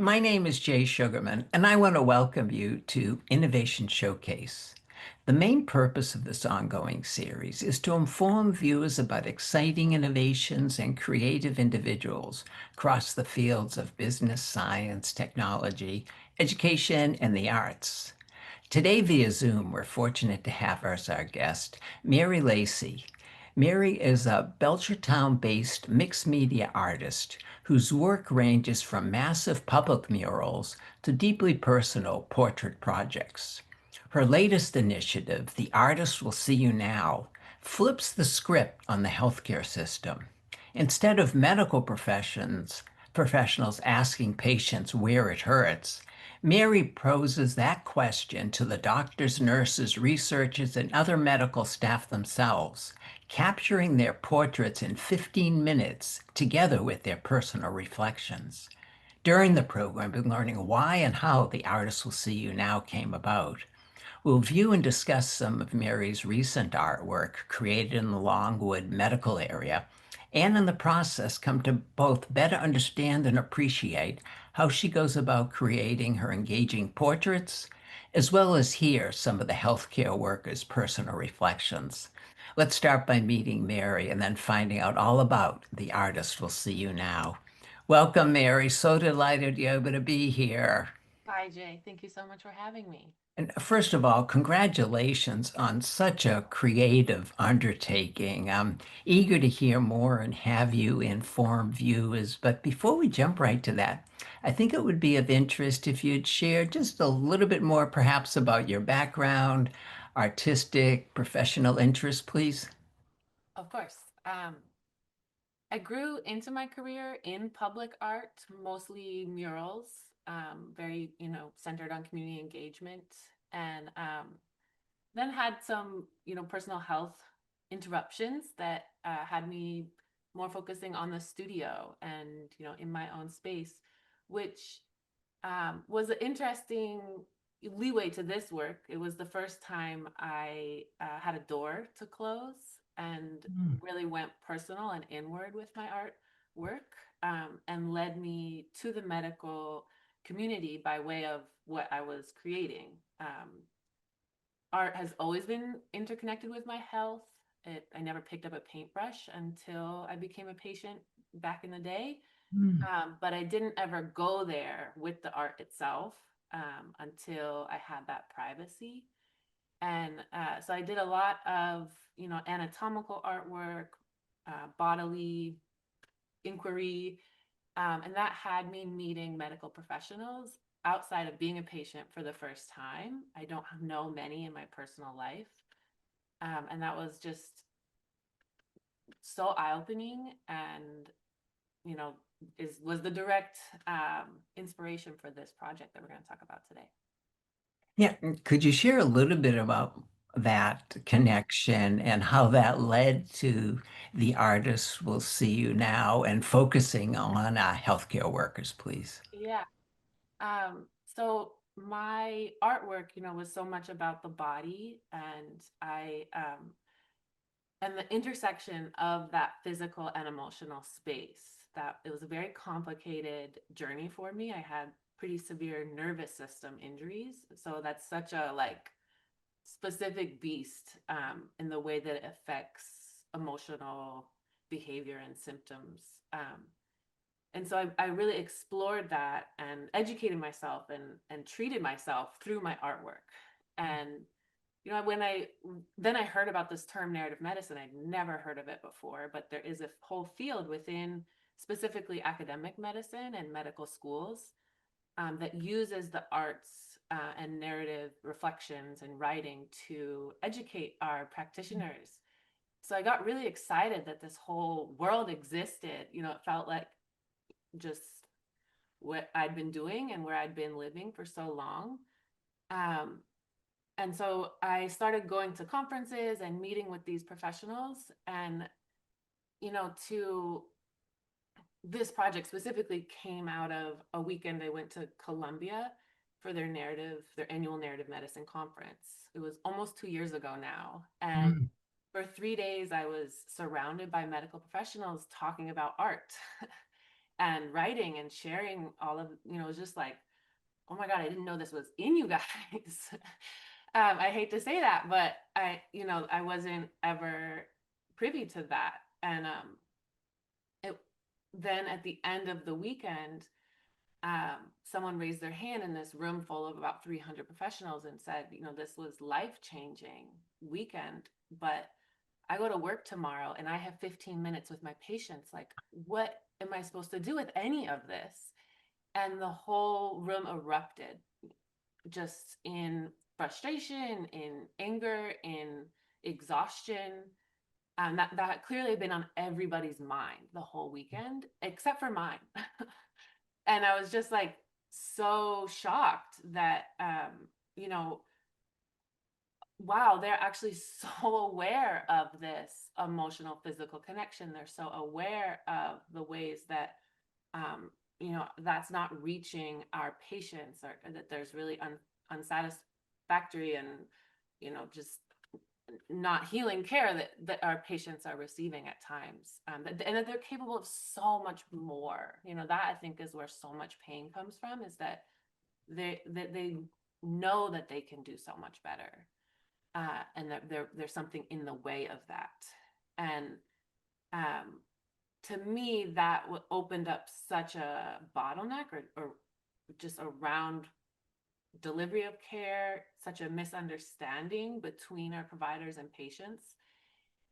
My name is Jay Sugarman, and I want to welcome you to Innovation Showcase. The main purpose of this ongoing series is to inform viewers about exciting innovations and creative individuals across the fields of business, science, technology, education, and the arts. Today, via Zoom, we're fortunate to have as our guest Mary Lacy. Mary is a Belchertown-based mixed media artist whose work ranges from massive public murals to deeply personal portrait projects. Her latest initiative, The Artist Will See You Now, flips the script on the healthcare system. Instead of medical professionals asking patients where it hurts, Mary poses that question to the doctors, nurses, researchers, and other medical staff themselves, capturing their portraits in 15 minutes together with their personal reflections. During the program, we're learning why and how The Artist Will See You Now came about. We'll view and discuss some of Mary's recent artwork created in the Longwood Medical Area, and in the process come to both better understand and appreciate how she goes about creating her engaging portraits, as well as hear some of the healthcare workers' personal reflections. Let's start by meeting Mary and then finding out all about The Artist Will See You Now. Welcome, Mary. So delighted you're able to be here. Hi, Jay. Thank you so much for having me. And first of all, congratulations on such a creative undertaking. I'm eager to hear more and have you inform viewers. But before we jump right to that, I think it would be of interest if you'd share just a little bit more, perhaps, about your background, artistic, professional interests, please. Of course. I grew into my career in public art, mostly murals, very, centered on community engagement, and then had some, personal health interruptions that had me more focusing on the studio and, in my own space, which was an interesting leeway to this work. It was the first time I had a door to close and Mm. really went personal and inward with my art work, and led me to the medical community by way of what I was creating. Art has always been interconnected with my health. I never picked up a paintbrush until I became a patient back in the day, Mm. but I didn't ever go there with the art itself until I had that privacy. And so I did a lot of, anatomical artwork, bodily inquiry, and that had me meeting medical professionals outside of being a patient for the first time. I don't know many in my personal life. And that was just so eye-opening and, you know, was the direct inspiration for this project that we're going to talk about today. Yeah, could you share a little bit about that connection and how that led to The Artist Will See You Now and focusing on healthcare workers, please? Yeah. So my artwork, was so much about the body, and and the intersection of that physical and emotional space. That it was a very complicated journey for me. I had pretty severe nervous system injuries, so that's such a like specific beast in the way that it affects emotional behavior and symptoms. And so I really explored that and educated myself and treated myself through my artwork. And when I heard about this term narrative medicine, I'd never heard of it before, but there is a whole field within specifically academic medicine and medical schools that uses the arts and narrative reflections and writing to educate our practitioners. So I got really excited that this whole world existed. It felt like just what I'd been doing and where I'd been living for so long. Um, and so I started going to conferences and meeting with these professionals. And, to this project specifically came out of a weekend I went to Columbia for their annual narrative medicine conference. It was almost 2 years ago now. And Mm. for 3 days, I was surrounded by medical professionals talking about art. and writing and sharing all of, it was just like, oh my God, I didn't know this was in you guys. I hate to say that, but I wasn't ever privy to that. And it, then at the end of the weekend, someone raised their hand in this room full of about 300 professionals and said, this was life-changing weekend, but I go to work tomorrow and I have 15 minutes with my patients. Like, what am I supposed to do with any of this? And the whole room erupted, just in frustration, in anger, in exhaustion. That clearly had been on everybody's mind the whole weekend, except for mine. And I was just like so shocked that, you know, wow, they're actually so aware of this emotional physical connection. They're so aware of the ways that, that's not reaching our patients, or that there's really unsatisfactory and, just not healing care that our patients are receiving at times, and that they're capable of so much more. That I think is where so much pain comes from, is that they know that they can do so much better, and that there's something in the way of that. And to me, that opened up such a bottleneck, or just around delivery of care, such a misunderstanding between our providers and patients.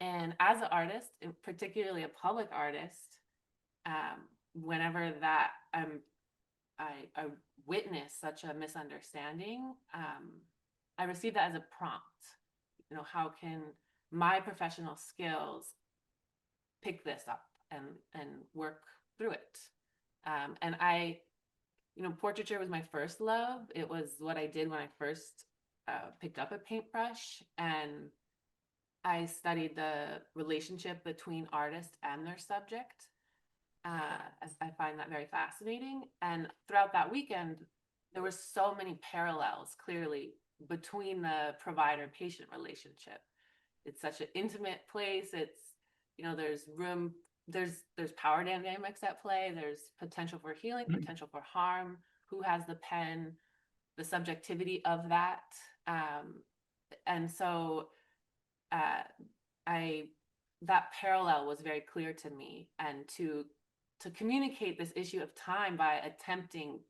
And as an artist, and particularly a public artist, whenever that I witness such a misunderstanding, I receive that as a prompt. How can my professional skills pick this up and work through it? And portraiture was my first love. It was what I did when I first picked up a paintbrush, and I studied the relationship between artist and their subject. I find that very fascinating. And throughout that weekend, there were so many parallels clearly between the provider-patient relationship. It's such an intimate place. It's, there's room, there's power dynamics at play. There's potential for healing, potential for harm. Who has the pen, the subjectivity of that. And so that parallel was very clear to me, and to communicate this issue of time by attempting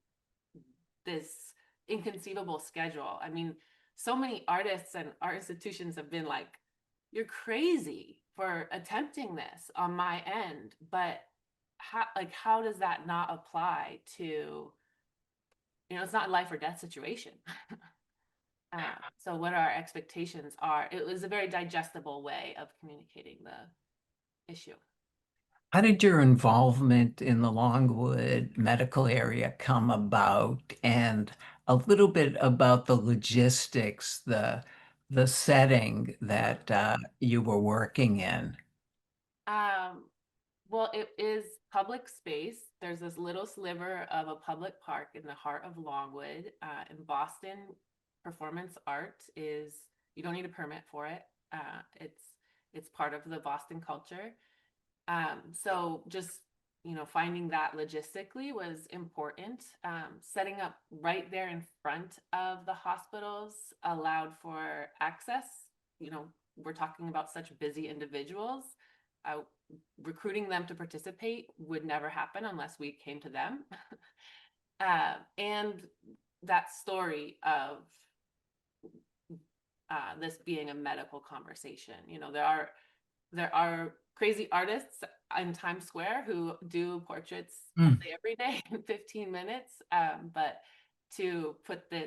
this inconceivable schedule. I mean, so many artists and art institutions have been like, you're crazy for attempting this on my end, but how does that not apply to, it's not a life or death situation. So what our expectations are, it was a very digestible way of communicating the issue. How did your involvement in the Longwood Medical Area come about, and a little bit about the logistics, the setting that you were working in? Well, it is public space. There's this little sliver of a public park in the heart of Longwood. In Boston, performance art is, you don't need a permit for it. It's part of the Boston culture. So just, finding that logistically was important. Setting up right there in front of the hospitals allowed for access. We're talking about such busy individuals. Recruiting them to participate would never happen unless we came to them. And that story of this being a medical conversation. There are crazy artists in Times Square who do portraits all day, every day in 15 minutes. But to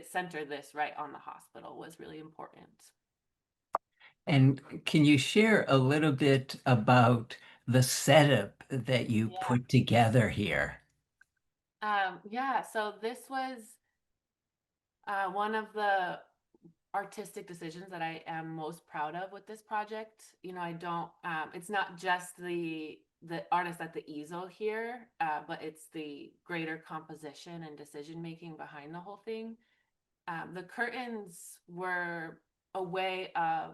center this right on the hospital was really important. And can you share a little bit about the setup that you Yeah. put together here? Yeah, so this was one of the artistic decisions that I am most proud of with this project. I don't, it's not just the artist at the easel here, but it's the greater composition and decision making behind the whole thing. The curtains were a way of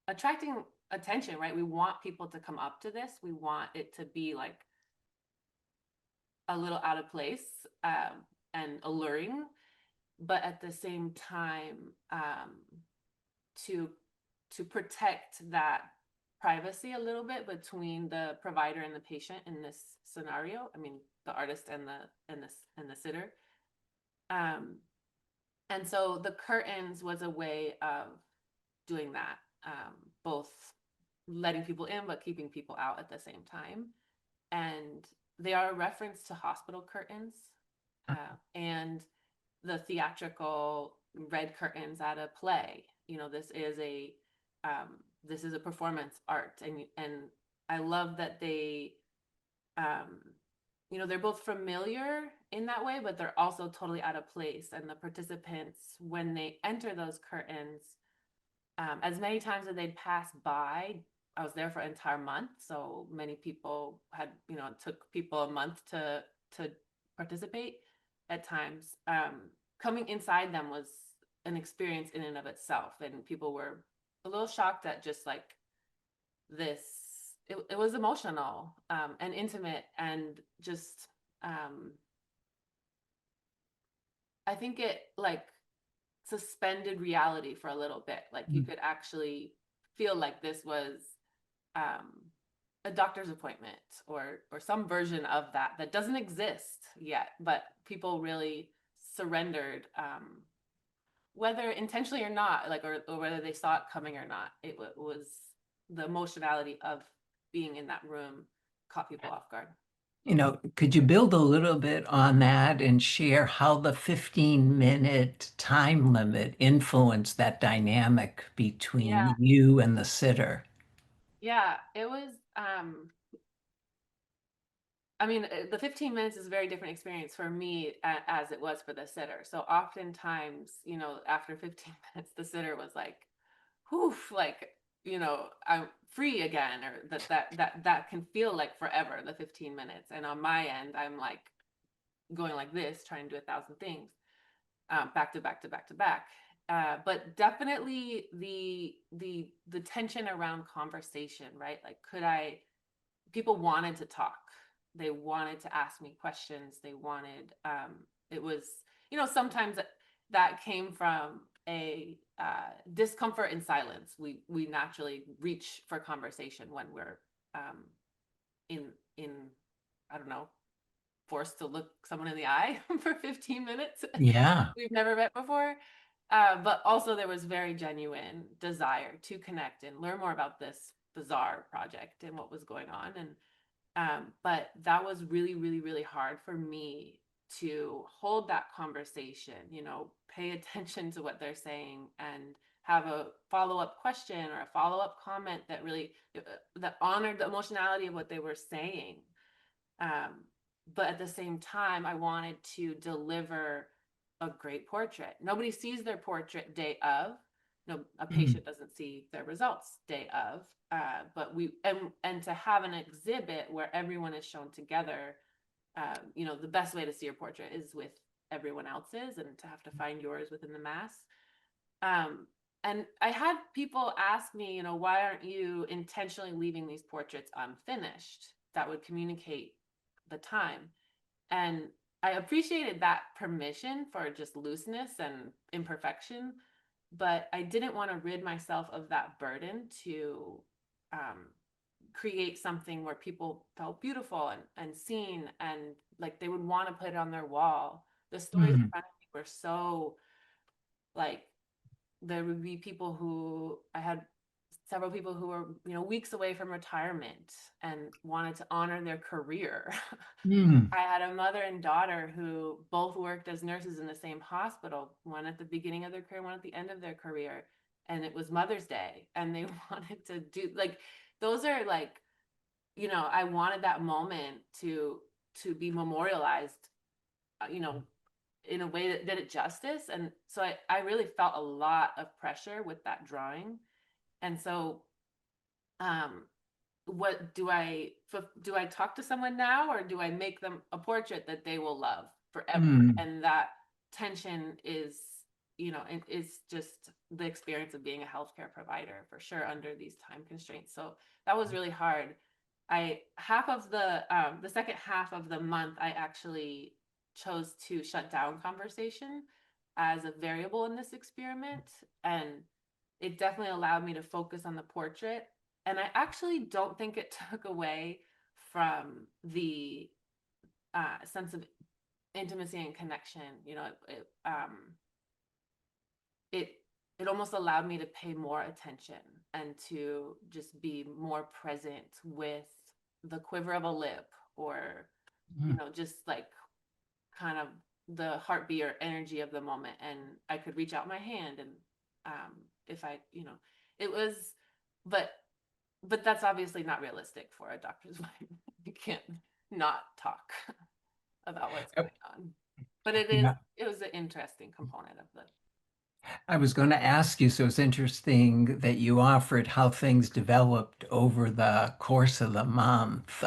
attracting attention, right? We want people to come up to this. We want it to be like a little out of place, and alluring, but at the same time, to protect that privacy a little bit between the provider and the patient in this scenario. I mean, the artist and the sitter. Um, and so the curtains was a way of doing that, both letting people in but keeping people out at the same time. And they are a reference to hospital curtains, and the theatrical red curtains at a play. This is a performance art, and I love that they, they're both familiar in that way, but they're also totally out of place. And the participants, when they enter those curtains, as many times as they'd pass by, I was there for an entire month, so many people had, it took people a month to participate at times. Coming inside them was an experience in and of itself, and people were a little shocked at just like this. It was emotional, and intimate, and just, I think it like suspended reality for a little bit. Like you could actually feel like this was, a doctor's appointment, or some version of that doesn't exist yet, but people really surrendered, whether intentionally or not, like, or whether they saw it coming or not. It was the emotionality of being in that room caught people off guard. Could you build a little bit on that and share how the 15-minute time limit influenced that dynamic Yeah, between you and the sitter? yeah, it was, I mean, the 15 minutes is a very different experience for me, as it was for the sitter. So oftentimes, after 15 minutes, the sitter was like, whew, like, I'm free again, or that can feel like forever, the 15 minutes. And on my end, I'm like going like this, trying to do 1,000 things, back to back to back to back. But definitely the tension around conversation, right? Like, people wanted to talk. They wanted to ask me questions. They wanted, it was, sometimes that came from a, discomfort in silence. We naturally reach for conversation when we're, in, I don't know, forced to look someone in the eye for 15 minutes. Yeah. We've never met before. But also there was very genuine desire to connect and learn more about this bizarre project and what was going on. And, but that was really, really, really hard for me to hold that conversation, pay attention to what they're saying, and have a follow-up question or a follow-up comment that really, that honored the emotionality of what they were saying. But at the same time, I wanted to deliver a great portrait. Nobody sees their portrait day of. No, a Mm. patient doesn't see their results day of. But and to have an exhibit where everyone is shown together, the best way to see your portrait is with everyone else's, and to have to find yours within the mass. And I had people ask me, why aren't you intentionally leaving these portraits unfinished that would communicate the time? And I appreciated that permission for just looseness and imperfection, but I didn't want to rid myself of that burden to, create something where people felt beautiful and seen, and like they would want to put it on their wall. The stories in Mm. front of me were so, like, there would be people who I had several people who were, weeks away from retirement and wanted to honor their career. Mm. I had a mother and daughter who both worked as nurses in the same hospital, one at the beginning of their career, one at the end of their career. And it was Mother's Day, and they wanted to do, like, those are like, I wanted that moment to be memorialized, you know, in a way that did it justice. And so I really felt a lot of pressure with that drawing. And so, um, what do I talk to someone now, or do I make them a portrait that they will love forever? Mm. And that tension is, it is just the experience of being a healthcare provider for sure under these time constraints. So that was really hard. I half of the second half of the month, I actually chose to shut down conversation as a variable in this experiment, and it definitely allowed me to focus on the portrait. And I actually don't think it took away from the sense of intimacy and connection. You know, it it almost allowed me to pay more attention and to just be more present with the quiver of a lip, or Mm. just like kind of the heartbeat or energy of the moment. And I could reach out my hand, and if I, it was, but that's obviously not realistic for a doctor's wife. You can't not talk about what's Uh, going on. But it was an interesting component of the. I was going to ask you, so it's interesting that you offered how things developed over the course of the month.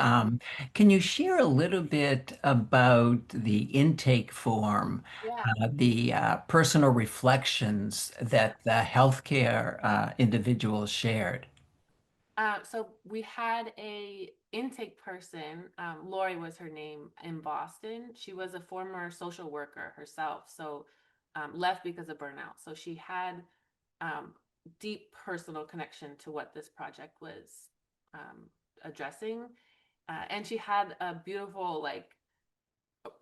Can you share a little bit about the intake form, Yeah. the personal reflections Yeah. that the healthcare individuals shared? So we had a intake person, Lori was her name, in Boston. She was a former social worker herself, so left because of burnout. So she had um, deep personal connection to what this project was um, addressing, and she had a beautiful, like,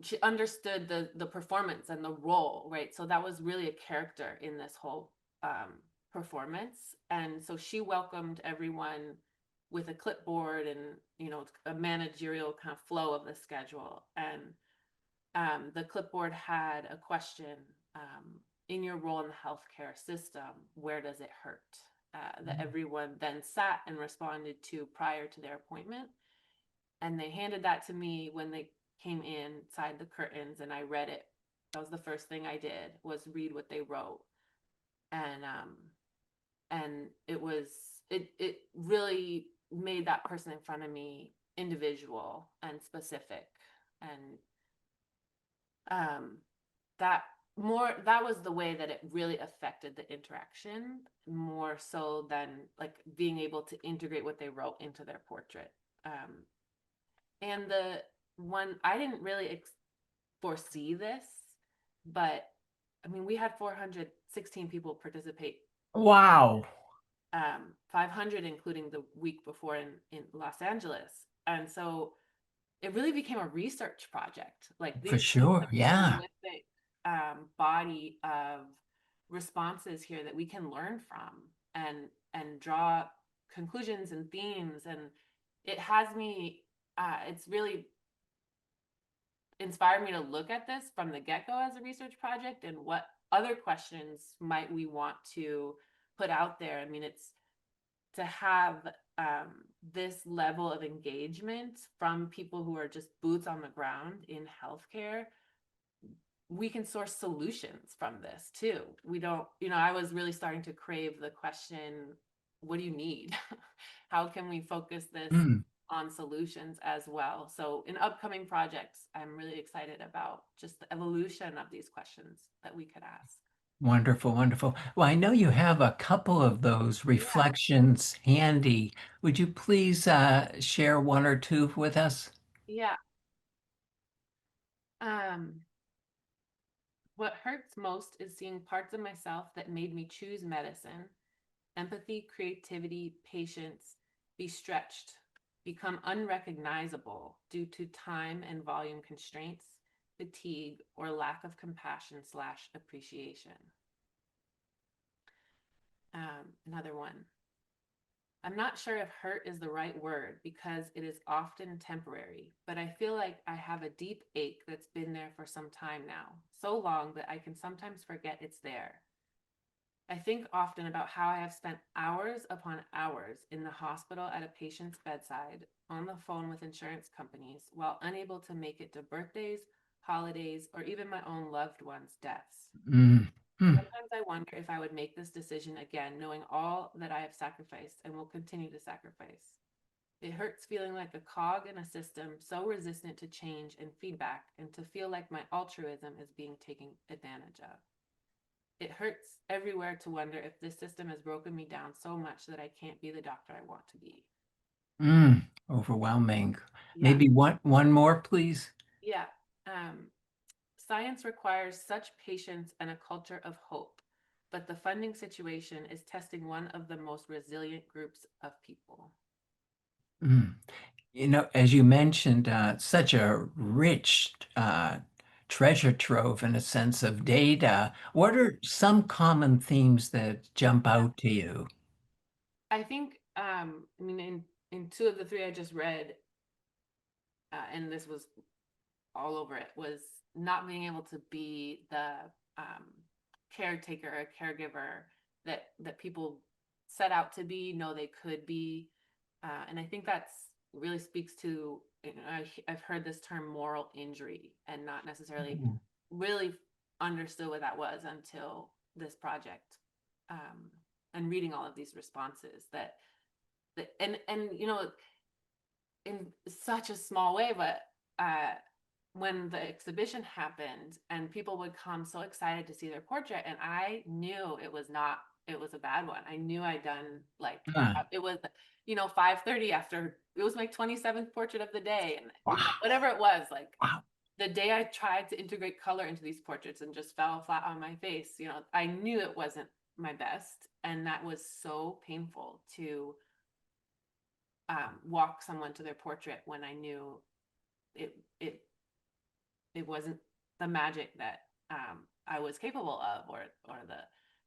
she understood the performance and the role, right? So that was really a character in this whole performance. And so she welcomed everyone with a clipboard and, a managerial kind of flow of the schedule. And the clipboard had a question: in your role in the healthcare system, where does it hurt? That everyone then sat and responded to prior to their appointment. And they handed that to me when they came inside the curtains, and I read it. That was the first thing I did, was read what they wrote. And it really made that person in front of me individual and specific. And um that was the way that it really affected the interaction, more so than like being able to integrate what they wrote into their portrait. And the one, I didn't really foresee this, but I mean, we had 416 people participate, Wow, 500 including the week before in Los Angeles. And so it really became a research project. Like, for there's sure. a Yeah. prolific body of responses here that we can learn from, and draw conclusions and themes. And it has me, it's really inspired me to look at this from the get-go as a research project, and what other questions might we want to put out there. I mean, it's to have this level of engagement from people who are just boots on the ground in healthcare. We can source solutions from this too. We don't, I was really starting to crave the question: what do you need? How can we focus this Mm. on solutions as well? So in upcoming projects, I'm really excited about just the evolution of these questions that we could ask. Wonderful, wonderful. Well, I know you have a couple of those Yeah. reflections handy. Would you please share one or two with us? Yeah. Um, what hurts most is seeing parts of myself that made me choose medicine: empathy, creativity, patience, be stretched, become unrecognizable due to time and volume constraints, fatigue, or lack of compassion/appreciation. Another one. I'm not sure if hurt is the right word because it is often temporary, but I feel like I have a deep ache that's been there for some time now, so long that I can sometimes forget it's there. I think often about how I have spent hours upon hours in the hospital at a patient's bedside, on the phone with insurance companies, while unable to make it to birthdays, holidays, or even my own loved ones' deaths. Mm. Mm. Sometimes I wonder if I would make this decision again, knowing all that I have sacrificed and will continue to sacrifice. It hurts feeling like a cog in a system so resistant to change and feedback, and to feel like my altruism is being taken advantage of. It hurts everywhere to wonder if this system has broken me down so much that I can't be the doctor I want to be. Overwhelming. Yeah. Maybe one more, please. Yeah. Um, Science requires such patience and a culture of hope, but the funding situation is testing one of the most resilient groups of people. Mm. As you mentioned, such a rich treasure trove in a sense of data. What are some common themes that jump out to you? I think, I mean, in two of the three I just read, and this was all over it, was not being able to be the um, caretaker or caregiver that people set out to be, know they could be, and I think that's really speaks to, I've heard this term moral injury and not necessarily Mm. really understood what that was until this project, um, and reading all of these responses that and in such a small way, but uh, when the exhibition happened and people would come so excited to see their portrait, and I knew it was a bad one. I knew I'd done like Ah, it was 5:30 after it was my 27th portrait of the day, and wow, whatever it was, like wow. the day I tried to integrate color into these portraits and just fell flat on my face, I knew it wasn't my best, and that was so painful to walk someone to their portrait when I knew it it it wasn't the magic that I was capable of, or the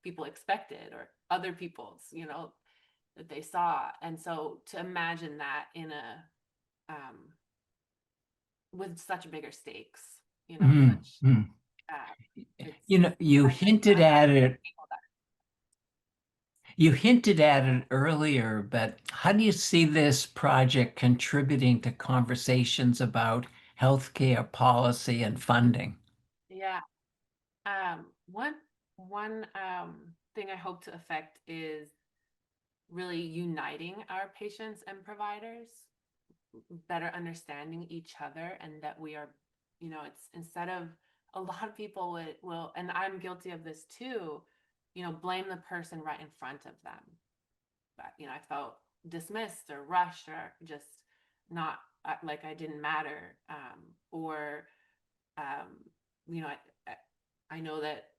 people expected, or other people's, that they saw. And so to imagine that in a with such bigger stakes, Mm, such mm. uh, it's You I just hinted I'm at it. grateful that You hinted at it earlier, but how do you see this project contributing to conversations about healthcare policy and funding? yeah. One thing I hope to affect is really uniting our patients and providers, better understanding each other, and that we are, it's instead of a lot of people will, and I'm guilty of this too, blame the person right in front of them. But, I felt dismissed or rushed or just not like I didn't matter. Or, um, you know, I know that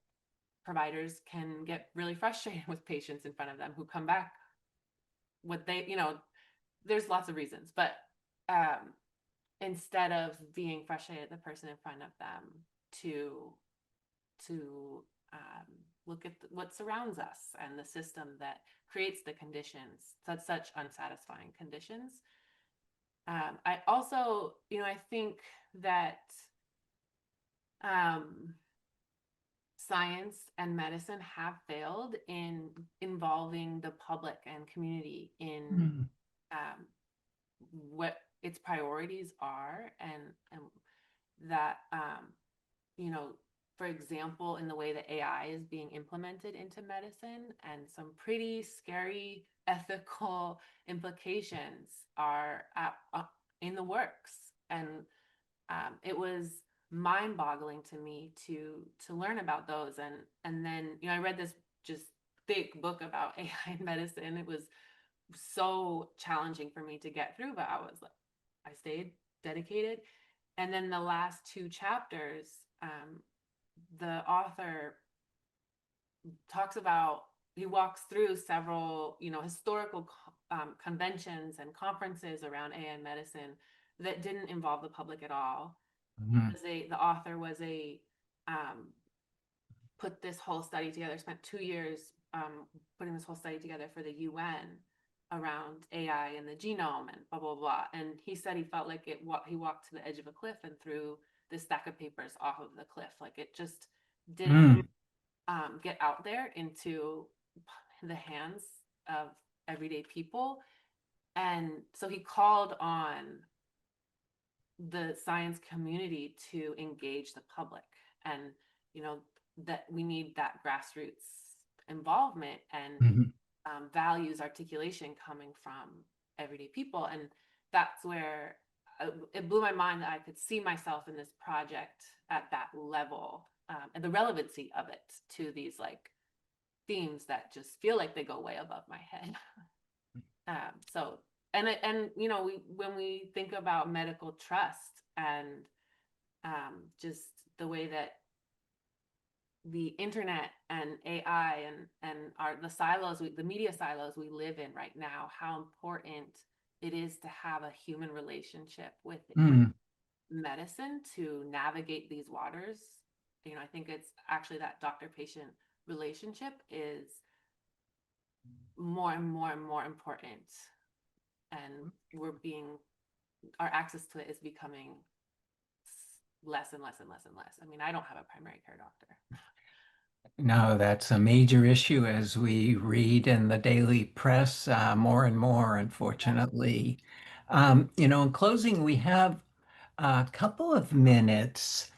providers can get really frustrated with patients in front of them who come back what they, there's lots of reasons, but um, instead of being frustrated at the person in front of them, to um, look at what surrounds us and the system that creates the conditions, such unsatisfying conditions. I also, I think that um, science and medicine have failed in involving the public and community in Mm, um, what its priorities are, and that you know for example, in the way that AI is being implemented into medicine, and some pretty scary ethical implications are in the works. And it was mind-boggling to me to learn about those. And then I read this just thick book about AI in medicine. It was so challenging for me to get through, but I stayed dedicated. And then the last two chapters, the author talks about, he walks through several, historical conventions and conferences around AI medicine that didn't involve the public at all. mhm, The author was um, put this whole study together, spent 2 years putting this whole study together for the UN around AI and the genome and blah, blah, blah. And he said he felt like he walked to the edge of a cliff and threw this stack of papers off of the cliff. Like it just didn't mm, get out there into the hands of everyday people. And so he called on the science community to engage the public, and that we need that grassroots involvement and mhm. values articulation coming from everyday people. And that's where it blew my mind that I could see myself in this project at that level, and the relevancy of it to these like themes that just feel like they go way above my head. So and you know, we when we think about medical trust and just the way that the internet and AI and our the silos the media silos we live in right now, how important it is to have a human relationship with Mm. medicine to navigate these waters. You know, I think it's actually that doctor patient relationship is more and more and more important, and we're being our access to it is becoming less and less and less and less. I mean, I don't have a primary care doctor. No, that's a major issue as we read in the daily press more and more, Yeah. unfortunately. In closing, we have a couple of minutes.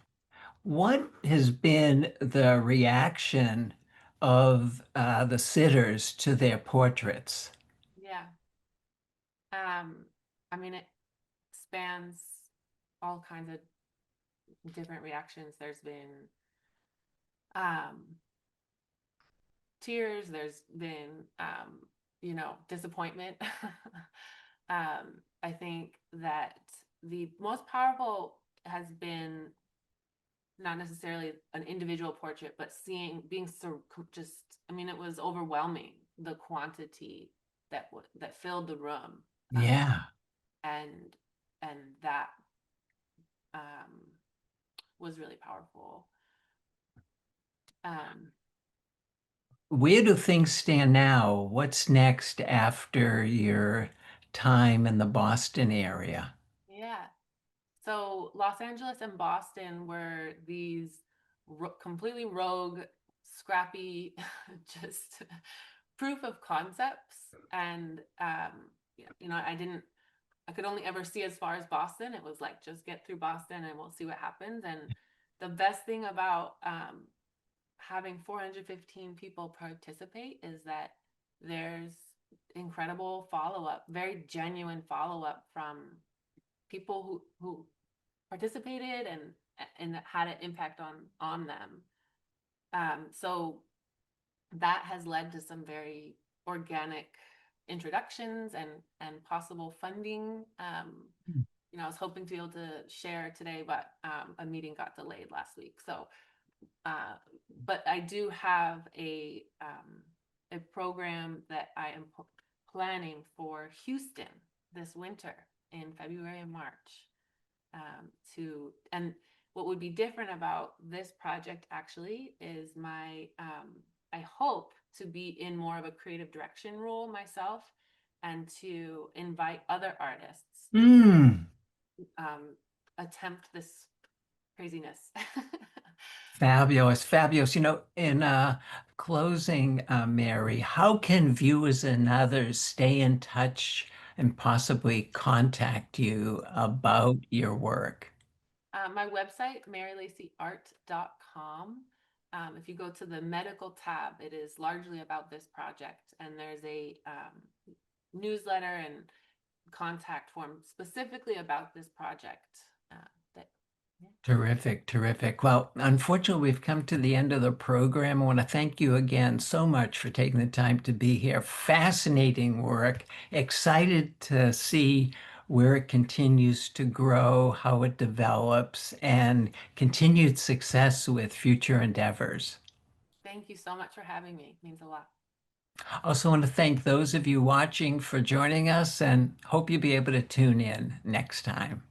What has been the reaction of the sitters to their portraits? Yeah. Um, I mean, it spans all kinds of different reactions. There's been um, tears, there's been, you know, disappointment. I think that the most powerful has been not necessarily an individual portrait, but being so just, I mean, it was overwhelming the quantity that filled the room. Yeah. And and that um, was really powerful. Um, Where do things stand now? What's next after your time in the Boston area? yeah. So Los Angeles and Boston were these completely rogue, scrappy, just proof of concepts. And yeah, you know, I could only ever see as far as Boston. It was like just get through Boston and we'll see what happens. And the best thing about having 415 people participate is that there's incredible follow-up, very genuine follow-up from people who participated and that had an impact on them. So that has led to some very organic introductions and possible funding. You know, I was hoping to be able to share today, but a meeting got delayed last week. So but I do have a program that I am planning for Houston this winter in February and March. To and what would be different about this project actually is my I hope to be in more of a creative direction role myself and to invite other artists Mm. to attempt this craziness. Fabulous, fabulous. In closing, Mary, how can viewers and others stay in touch and possibly contact you about your work? My website, marylacyart.com. If you go to the medical tab, it is largely about this project, and there's a newsletter and contact form specifically about this project. That, yeah. Terrific, terrific. Well, unfortunately, we've come to the end of the program. I want to thank you again so much for taking the time to be here. Fascinating work. Excited to see where it continues to grow, how it develops, and continued success with future endeavors. Thank you so much for having me. It means a lot. Also want to thank those of you watching for joining us and hope you'll be able to tune in next time.